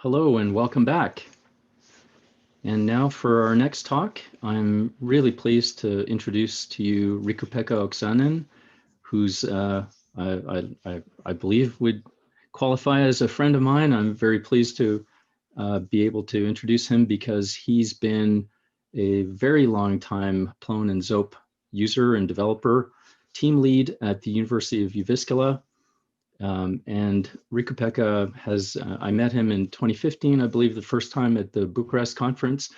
Hello and welcome back. And now for our next talk, I'm really pleased to introduce to you Rikupekka Oksanen, who's I believe would qualify as a friend of mine. I'm very pleased to be able to introduce him because he's been a very long time Plone and Zope user and developer, team lead at the University of Jyväskylä. And Rikupekka has, I met him in 2015, I believe the first time at the Bucharest conference.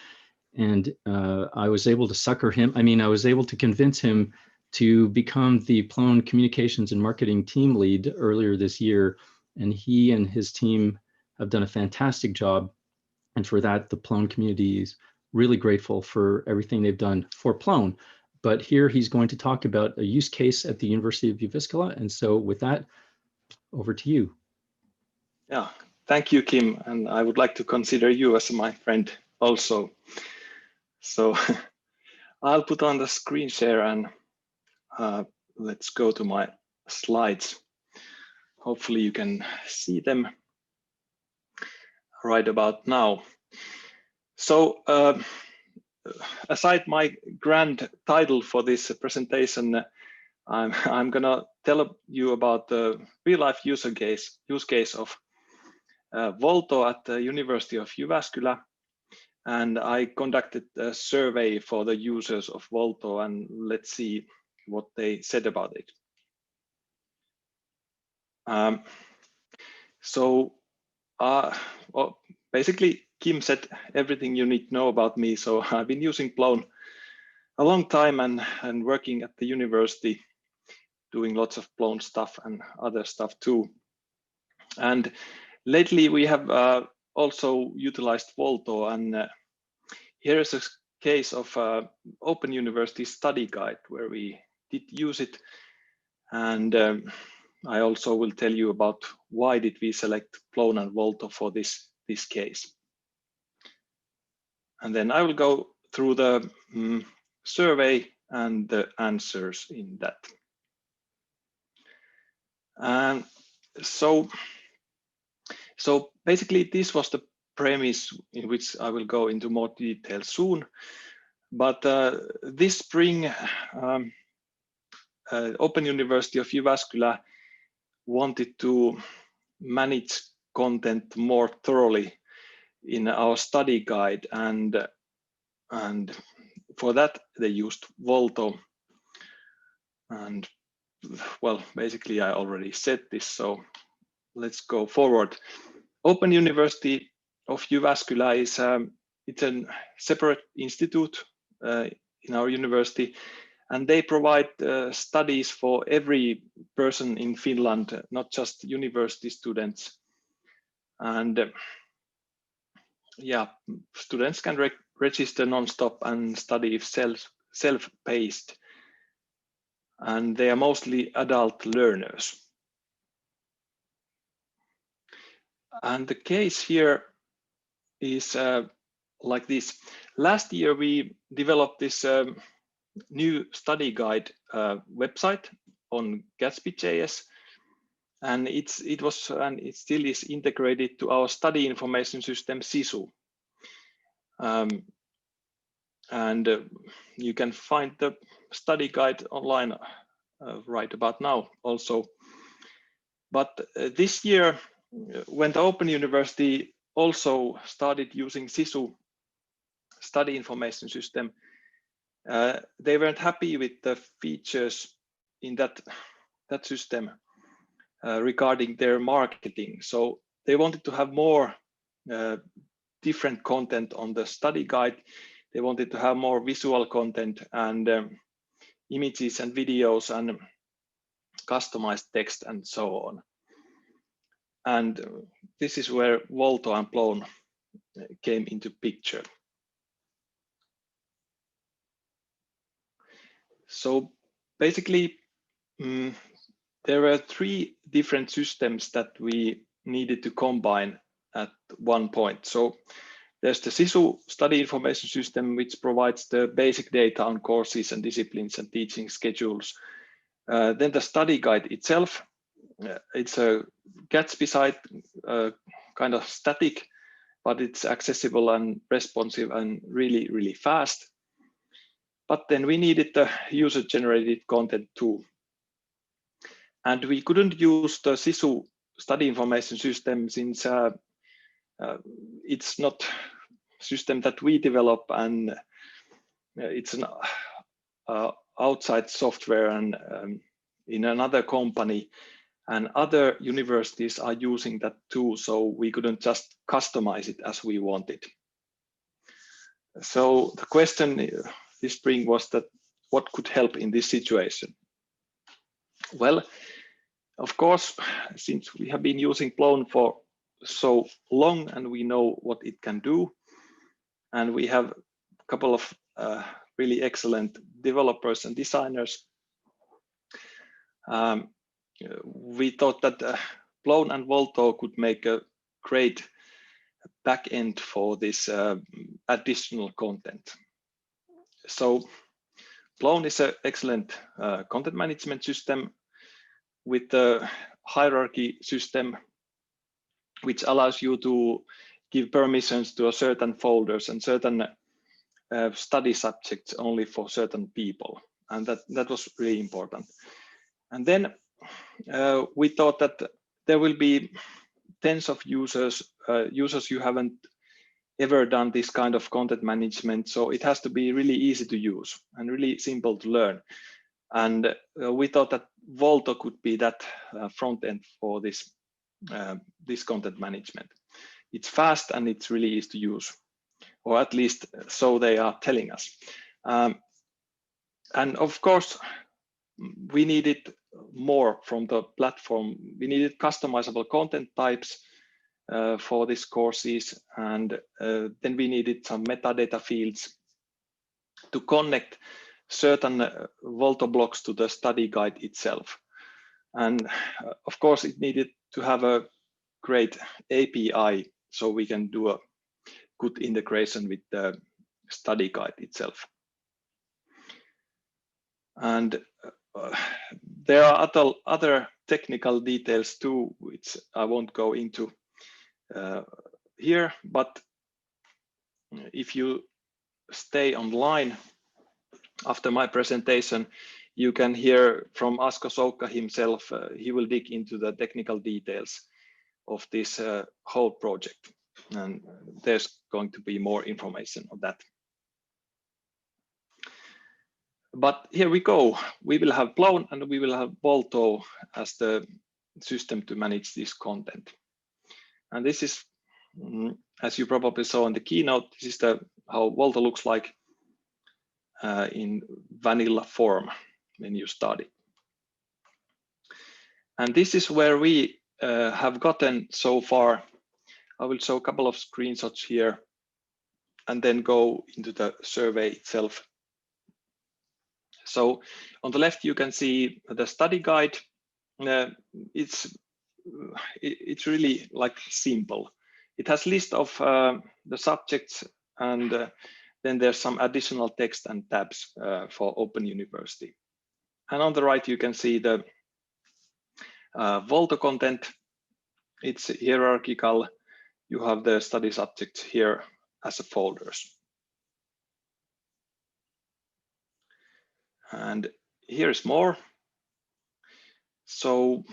And I was able to sucker him. I was able to convince him to become the Plone communications and marketing team lead earlier this year. And he and his team have done a fantastic job. And for that, the Plone community is really grateful for everything they've done for Plone. But here he's going to talk about a use case at the University of Jyväskylä. And so with that, over to you. Yeah, thank you, Kim. And I would like to consider you as my friend also. So I'll put on the screen share and let's go to my slides. Hopefully you can see them right about now. So aside my grand title for this presentation, I'm gonna tell you about the real-life use case of Volto at the University of Jyväskylä, and I conducted a survey for the users of Volto, and let's see what they said about it. Well, basically, Kim said everything you need to know about me. So I've been using Plone a long time and working at the university, doing lots of Plone stuff and other stuff too. And lately we have also utilized Volto, and here is a case of Open University study guide where we did use it. And I also will tell you about why did we select Plone and Volto for this case. And then I will go through the survey and the answers in that. And so basically this was the premise in which I will go into more detail soon. But this spring, Open University of Jyväskylä wanted to manage content more thoroughly in our study guide, and for that they used Volto. And well, basically I already said this, so let's go forward. Open University of Jyväskylä is it's a separate institute in our university, and they provide studies for every person in Finland, not just university students. And yeah, students can register non-stop and study if self-paced, and they are mostly adult learners. And the case here is like this. Last year we developed this new study guide website on Gatsby.js, and it still is integrated to our study information system SISU. And you can find the study guide online right about now also. But this year, when the Open University also started using SISU study information system, they weren't happy with the features in that system regarding their marketing. So they wanted to have more different content on the study guide. They wanted to have more visual content and images and videos and customized text and so on. And this is where Volto and Plone came into picture. So basically, there were three different systems that we needed to combine at one point. So there's the SISU study information system, which provides the basic data on courses and disciplines and teaching schedules. Then the study guide itself, it's a Gatsby site, kind of static but it's accessible and responsive and really, really fast. But then we needed the user-generated content too. And we couldn't use the SISU study information system since it's not a system that we develop, and it's an outside software and in another company, and other universities are using that too, so we couldn't just customize it as we wanted. So the question this spring was that what could help in this situation? Well, of course, since we have been using Plone for so long and we know what it can do, and we have a couple of really excellent developers and designers, we thought that Plone and Volto could make a great backend for this additional content. So Plone is an excellent content management system with the hierarchy system, which allows you to give permissions to a certain folders and certain study subjects only for certain people. And that was really important. And then we thought that there will be tens of users who haven't ever done this kind of content management. So it has to be really easy to use and really simple to learn. And we thought that Volto could be that front end for this content management. It's fast and it's really easy to use, or at least so they are telling us. And of course, we needed more from the platform. We needed customizable content types for these courses, and then we needed some metadata fields to connect certain Volto blocks to the study guide itself. And of course, it needed to have a great API so we can do a good integration with the study guide itself. And there are other technical details too, which I won't go into here, but if you stay online after my presentation, you can hear from Asko Soukka himself. He will dig into the technical details of this whole project, and there's going to be more information on that. But here we go. We will have Plone and we will have Volto as the system to manage this content. And this is, as you probably saw in the keynote, this is how Volto looks like in vanilla form when you start it. And this is where we have gotten so far. I will show a couple of screenshots here and then go into the survey itself. So on the left, you can see the study guide. It's really like simple. It has list of the subjects, and then there's some additional text and tabs for Open University. And on the right, you can see the Volto content. It's hierarchical. You have the study subjects here as a folders. And here's more. So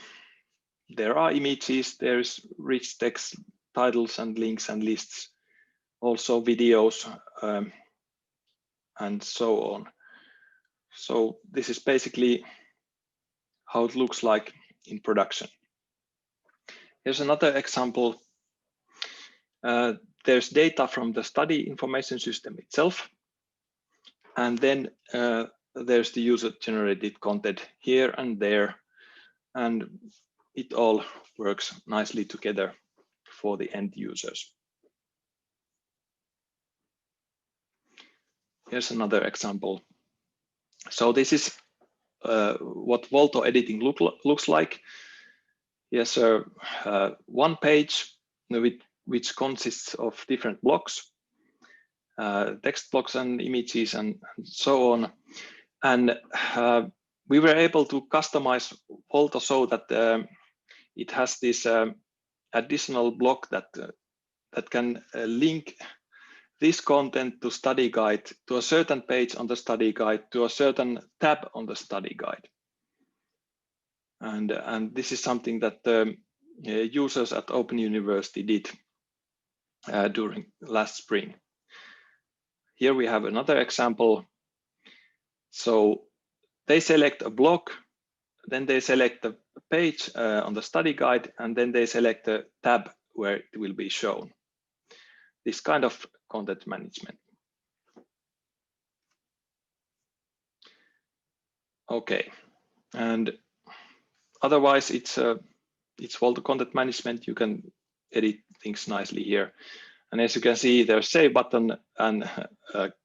there are images, there's rich text, titles and links and lists, also videos, and so on. So this is basically how it looks like in production. Here's another example. There's data from the study information system itself, and then there's the user-generated content here and there, and it all works nicely together for the end users. Here's another example. So this is what Volto editing looks like. Here's one page which consists of different blocks, text blocks and images and so on. And we were able to customize Volto so that it has this additional block that that can link this content to study guide, to a certain page on the study guide, to a certain tab on the study guide. And this is something that the users at Open University did during last spring. Here we have another example. So they select a block, then they select the page on the study guide, and then they select the tab where it will be shown. This kind of content management. Okay, and otherwise it's Volto content management. You can edit things nicely here. And as you can see, there's save button and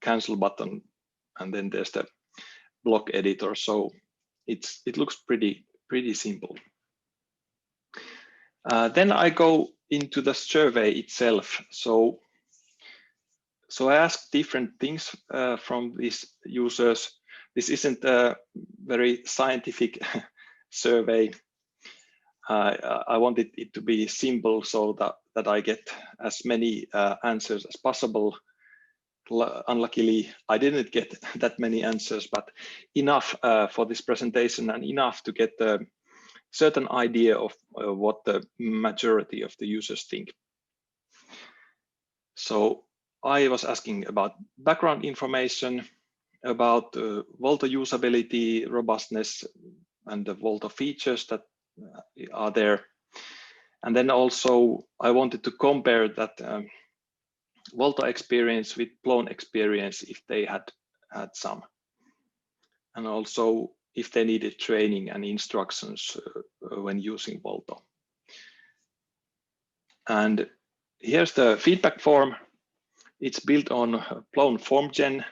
cancel button, and then there's the block editor. So it looks pretty simple. Then I go into the survey itself. So I asked different things from these users. This isn't a very scientific survey. I wanted it to be simple so that I get as many answers as possible. Unluckily, I didn't get that many answers, but enough for this presentation and enough to get a certain idea of what the majority of the users think. So I was asking about background information, about Volto usability, robustness, and the Volto features that are there. And then also I wanted to compare that Volto experience with Plone experience if they had some. And also if they needed training and instructions when using Volto. And here's the feedback form. It's built on Plone FormGen.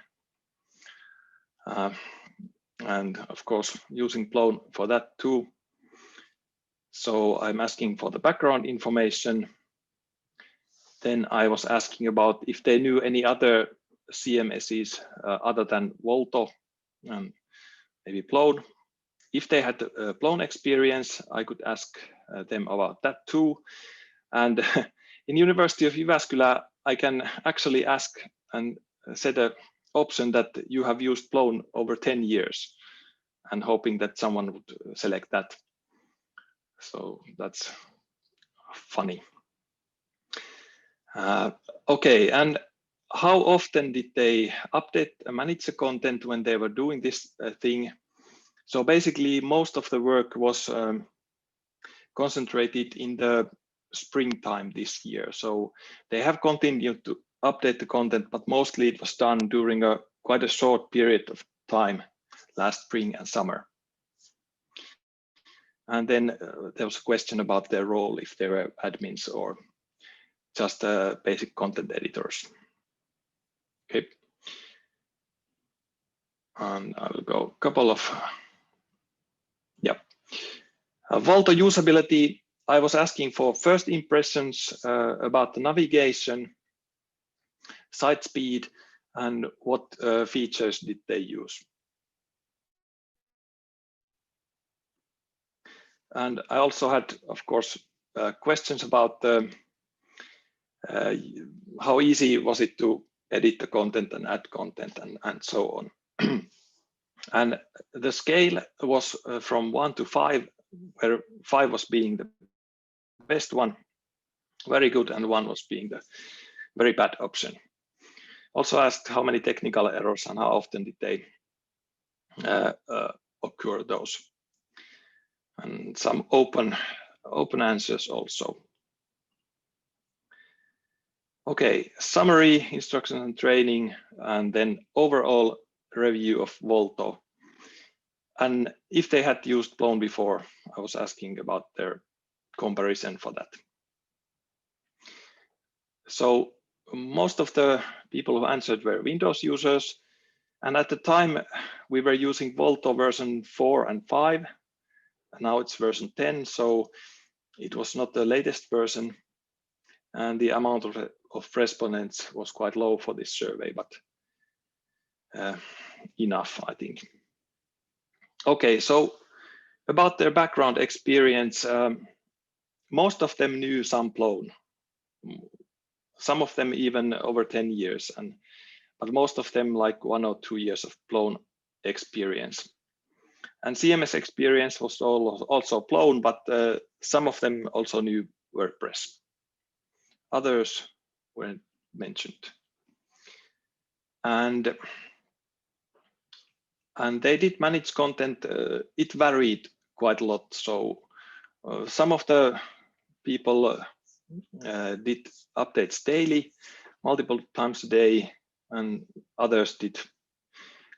And of course, using Plone for that too. So I'm asking for the background information. Then I was asking about if they knew any other CMSs other than Volto and maybe Plone. If they had Plone experience, I could ask them about that too. And in University of Jyväskylä, I can actually ask and set an option that you have used Plone over 10 years and hoping that someone would select that. So that's funny. Okay, and how often did they update and manage the content when they were doing this thing? So basically, most of the work was concentrated in the springtime this year. So they have continued to update the content, but mostly it was done during quite a short period of time last spring and summer. And then there was a question about their role, if they were admins or just basic content editors. Okay. And I'll go a couple of, Volto usability. I was asking for first impressions about the navigation, site speed, and what features did they use. And I also had, of course, questions about how easy was it to edit the content and add content and so on. And the scale was from 1 to 5, where 5 was being the best one, very good, and 1 was being the very bad option. Also asked how many technical errors and how often did they occur those. And some open answers also. Okay, summary, instruction and training, and then overall review of Volto. And if they had used Plone before, I was asking about their comparison for that. So most of the people who answered were Windows users. And at the time, we were using Volto version 4 and 5. Now it's version 10, so it was not the latest version. And the amount of respondents was quite low for this survey, but enough, I think. Okay, so about their background experience, most of them knew some Plone. some of them even over 10 years, but most of them like 1 or 2 years of Plone experience. And CMS experience was also Plone, but some of them also knew WordPress. Others weren't mentioned. And they did manage content. It varied quite a lot. So some of the people did updates daily, multiple times a day, and others did a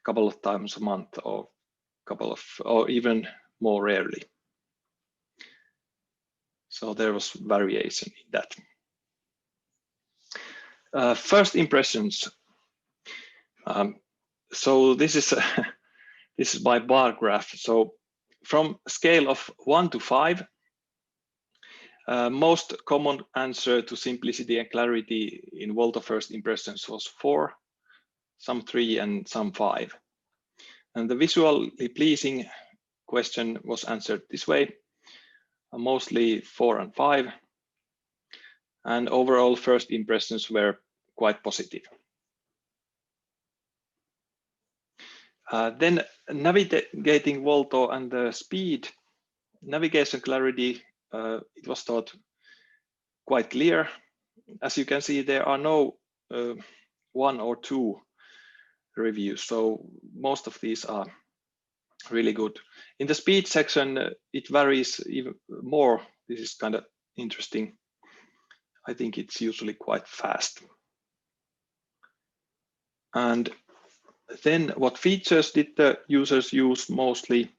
couple of times a month or even more rarely. So there was variation in that. First impressions. So this is my bar graph. So from scale of 1 to 5, most common answer to simplicity and clarity in Volto first impressions was 4, some 3, and some 5. And the visually pleasing question was answered this way, mostly 4 and 5. And overall first impressions were quite positive. Then navigating Volto and the speed, navigation clarity, it was thought quite clear. As you can see, there are no 1 or 2 reviews, so most of these are really good. In the speed section, it varies even more. This is kind of interesting. I think it's usually quite fast. And then what features did the users use mostly?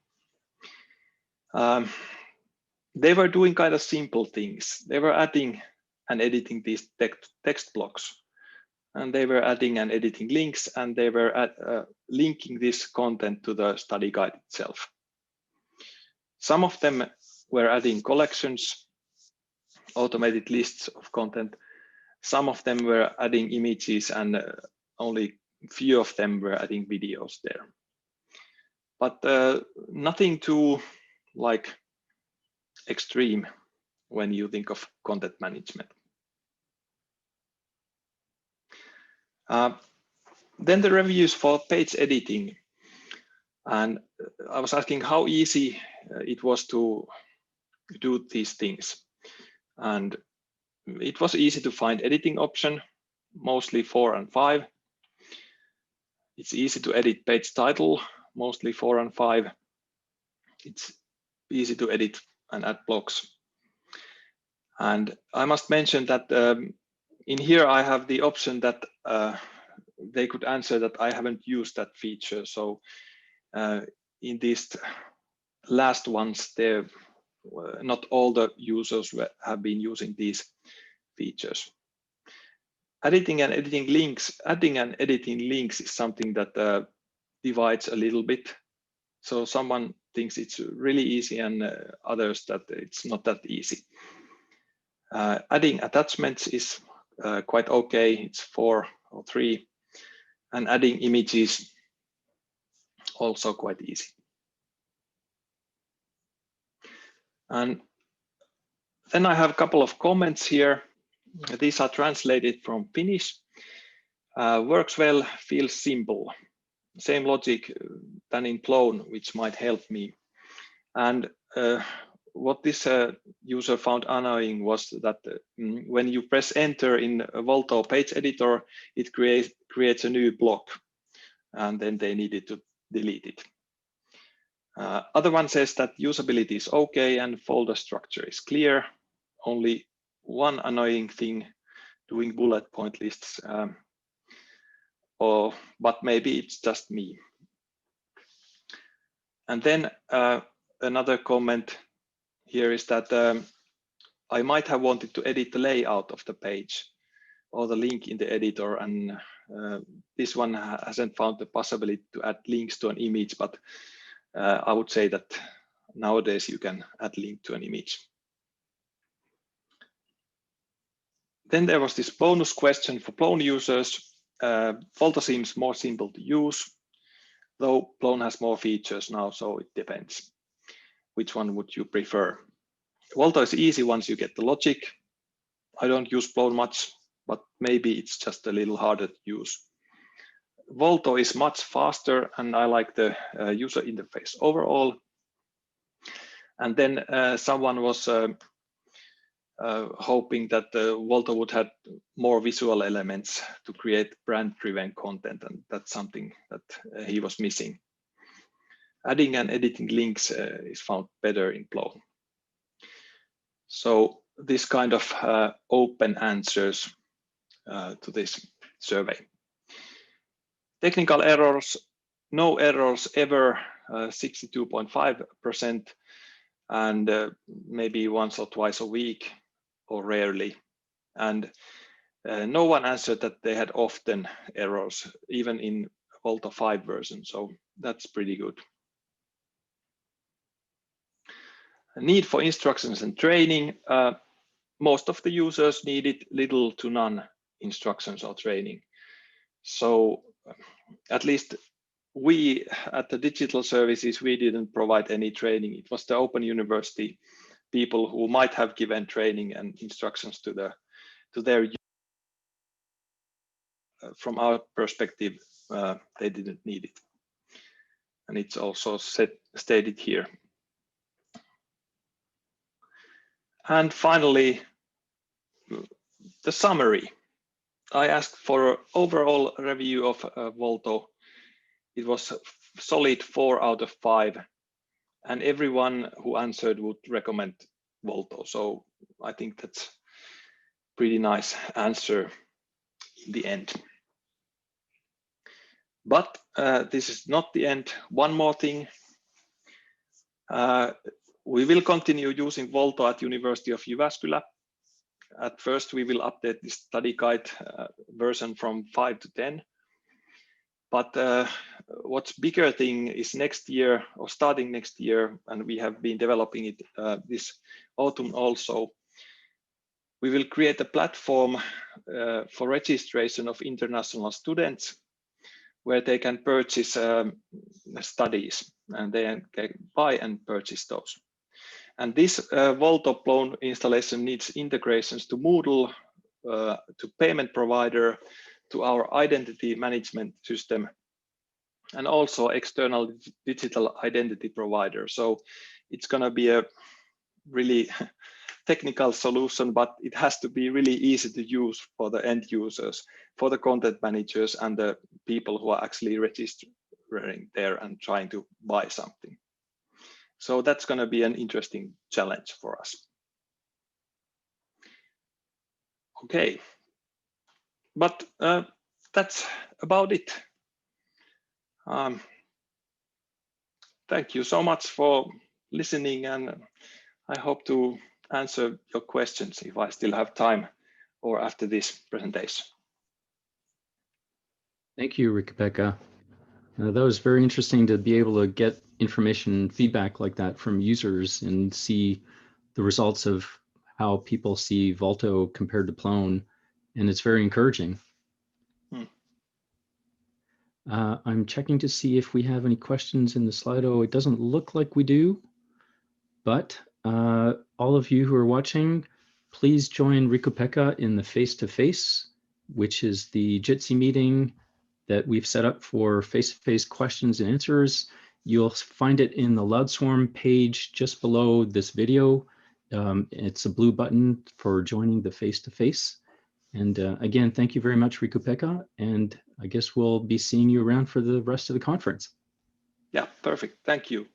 They were doing kind of simple things. They were adding and editing these text blocks, and they were adding and editing links, and they were linking this content to the study guide itself. Some of them were adding collections, automated lists of content. Some of them were adding images, and only few of them were adding videos there. But nothing too like extreme when you think of content management. Then the reviews for page editing. And I was asking how easy it was to do these things. And it was easy to find editing option, mostly 4 and 5. It's easy to edit page title, mostly 4 and 5. It's easy to edit and add blocks. And I must mention that in here I have the option that they could answer that I haven't used that feature. So in these last ones, not all the users have been using these features. Adding and editing links is something that divides a little bit. So someone thinks it's really easy and others that it's not that easy. Adding attachments is quite okay. It's 4 or 3. And adding images, also quite easy. And then I have a couple of comments here. These are translated from Finnish. Works well, feels simple. Same logic than in Plone, which might help me. And what this user found annoying was that when you press enter in a Volto page editor, it creates a new block, and then they needed to delete it. Other one says that usability is okay and folder structure is clear. Only one annoying thing, doing bullet point lists, but maybe it's just me. And then another comment here is that I might have wanted to edit the layout of the page or the link in the editor, and this one hasn't found the possibility to add links to an image, but I would say that nowadays you can add link to an image. Then there was this bonus question for Plone users. Volto seems more simple to use, though Plone has more features now, so it depends. Which one would you prefer? Volto is easy once you get the logic. I don't use Plone much. but maybe it's just a little harder to use. Volto is much faster, and I like the user interface overall. And then someone was hoping that Volto would have more visual elements to create brand-driven content, and that's something that he was missing. Adding and editing links is found better in Plone. So this kind of open answers to this survey. Technical errors, no errors ever, 62.5%, and maybe once or twice a week or rarely. And no one answered that they had often errors, even in Volto 5 version, so that's pretty good. Need for instructions and training. Most of the users needed little to none instructions or training. So at least we at the digital services, we didn't provide any training. It was the Open University people who might have given training and instructions to their users. From our perspective, they didn't need it. And it's also stated here. And finally, the summary. I asked for an overall review of Volto. It was solid 4 out of 5, and everyone who answered would recommend Volto. So I think that's pretty nice answer in the end. But this is not the end. One more thing. We will continue using Volto at University of Jyväskylä. At first, we will update the study guide version from 5 to 10. But what's bigger thing is next year, or starting next year, and we have been developing it this autumn also, we will create a platform for registration of international students where they can purchase studies, and they can buy and purchase those. And this Volto Plone installation needs integrations to Moodle, to payment provider, to our identity management system, and also external digital identity provider. So it's going to be a really technical solution, but it has to be really easy to use for the end users, for the content managers and the people who are actually registering there and trying to buy something. So that's going to be an interesting challenge for us. Okay, but that's about it. Thank you so much for listening, and I hope to answer your questions if I still have time or after this presentation. Thank you, Rikupekka. That was very interesting to be able to get information and feedback like that from users and see the results of how people see Volto compared to Plone, and it's very encouraging. I'm checking to see if we have any questions in the Slido. It doesn't look like we do, but all of you who are watching, please join Rikupekka in the face-to-face, which is the Jitsi meeting that we've set up for face-to-face questions and answers. You'll find it in the Loudswarm page just below this video. It's a blue button for joining the face-to-face. And again, thank you very much, Rikupekka. And I guess we'll be seeing you around for the rest of the conference. Yeah, perfect. Thank you.